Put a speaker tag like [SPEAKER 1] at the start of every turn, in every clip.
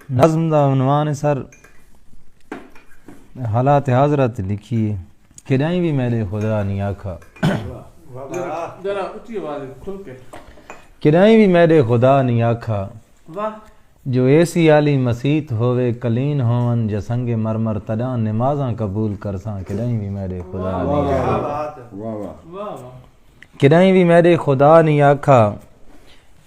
[SPEAKER 1] نظم دا عنوان سر حالات حاضرت لکھی ہے کدائیں بھی میرے خدا نہیں آکھا کدائیں بھی میرے خدا نہیں آکھا جو ایسی عالی مسیت ہوئے کلین ہون جسنگ مرمر تڑاں نمازاں قبول کرساں کدائیں بھی میرے خدا نہیں آکھا کدائیں بھی میرے خدا نہیں آکھا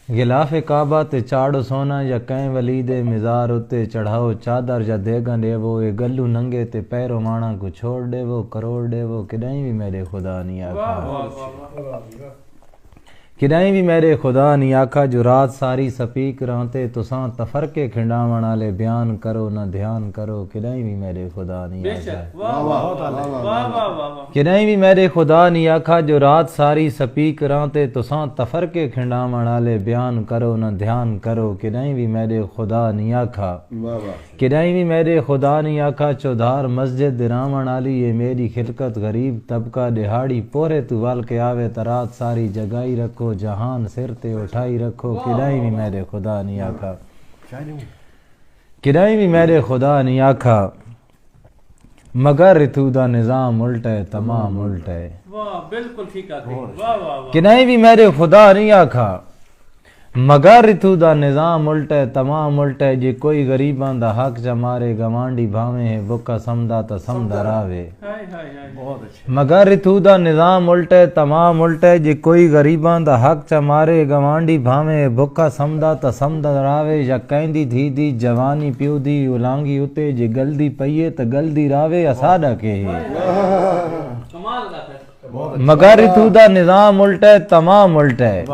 [SPEAKER 1] غلاف کعبہ تے چاڑو سونا یا کہیں ولی دے مزار اتے چڑھاؤ چادر یا دیگن دے وہ اے گلو ننگے تے پیرو مانا کو چھوڑ دے وہ کروڑ دے وہ کدائیں بھی میرے خدا نہیں آکھا کدائیں بھی میرے خدا نہیں آکھا جو رات ساری سپیک رانتے تساں تفرقے کھنڈاون والے بیان کرو نہ دھیان کرو کدائیں بھی میرے خدا نہیں آکھا کدائیں بھی میرے خدا نہیں آکھا جو رات ساری سپیک رانتے تساں تفرقے کھنڈاون والے بیان کرو نہ دھیان کرو کدائیں بھی میرے خدا نہیں آکھا کدائیں بھی میرے خدا نہیں آکھا چودھار مسجد دراون والی یہ میری خلقت غریب طبقہ دہاڑی پورے تو وال کے آوے ترات ساری جگائی رکھو جہان سر تے اٹھائی رکھو کدائیں بھی میرے خدا نہیں آکھا کدائیں بھی میرے خدا نہیں آکھا مگر اتھو دا نظام الٹا ہے تمام الٹا ہے
[SPEAKER 2] بالکل ٹھیک ہے
[SPEAKER 1] کدائیں بھی میرے خدا نہیں آکھا مگر اتھو دا نظام الٹا ہے تمام الٹا ہے جے کوئی غریباں دا حق چا مارے گوانڈی بھاویں ہے بکا سمدا تا سمدا راوے مگر اتھو دا نظام الٹا ہے تمام الٹا ہے جے کوئی غریباں دا حق چا مارے گوانڈی بھاویں ہے بکا سمدا تا سمدا راوے یا کہندی دھی دی جوانی پیو دی اولانگی اتے جے گلدی پئیے تا گلدی راوے اساڈا کے ہے مگر اتھو دا نظام الٹا ہے تمام الٹا ہے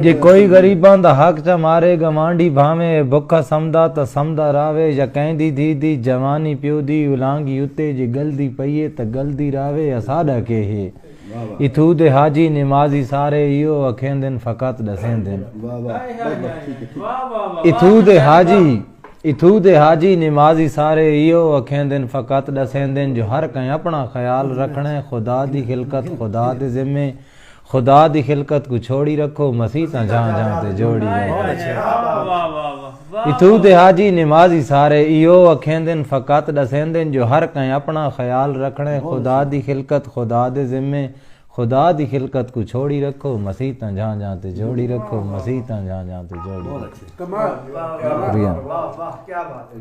[SPEAKER 1] جے کوئی غریباں دا حق چا مارے گوانڈی بھاویں بکھا سمدا تا سمدا راوے یا کہندی دھی دی جوانی پیو دی اولانگی اتے جے گلدی پئیے تا گلدی راوے اساڈا کے ہے اتھو دے حاجی نمازی سارے ایو اکھیں دن فقط دسیں دن اتھو دے حاجی نمازی سارے ایو اکھیں دن فقط دسیں دن جو ہر کہیں اپنا خیال رکھنے خدا دی خلقت خدا دے ذمے خدا دی خلقت کو چھوڑی رکھو مسیحاں جہاں جہاں تے جوڑی اتھو دے حاجی نمازی سارے ایو اکھیں دن فقط دسیں دن جو ہر کہیں اپنا خیال رکھنے خدا دی خلقت خدا دے ذمے خدا دی خلقت کو چھوڑی رکھو مسیحاں جہاں جہاں تے جوڑی رکھو مسیحاں جہاں جہاں تے جوڑی رکھو
[SPEAKER 3] کمال کیا بات ہے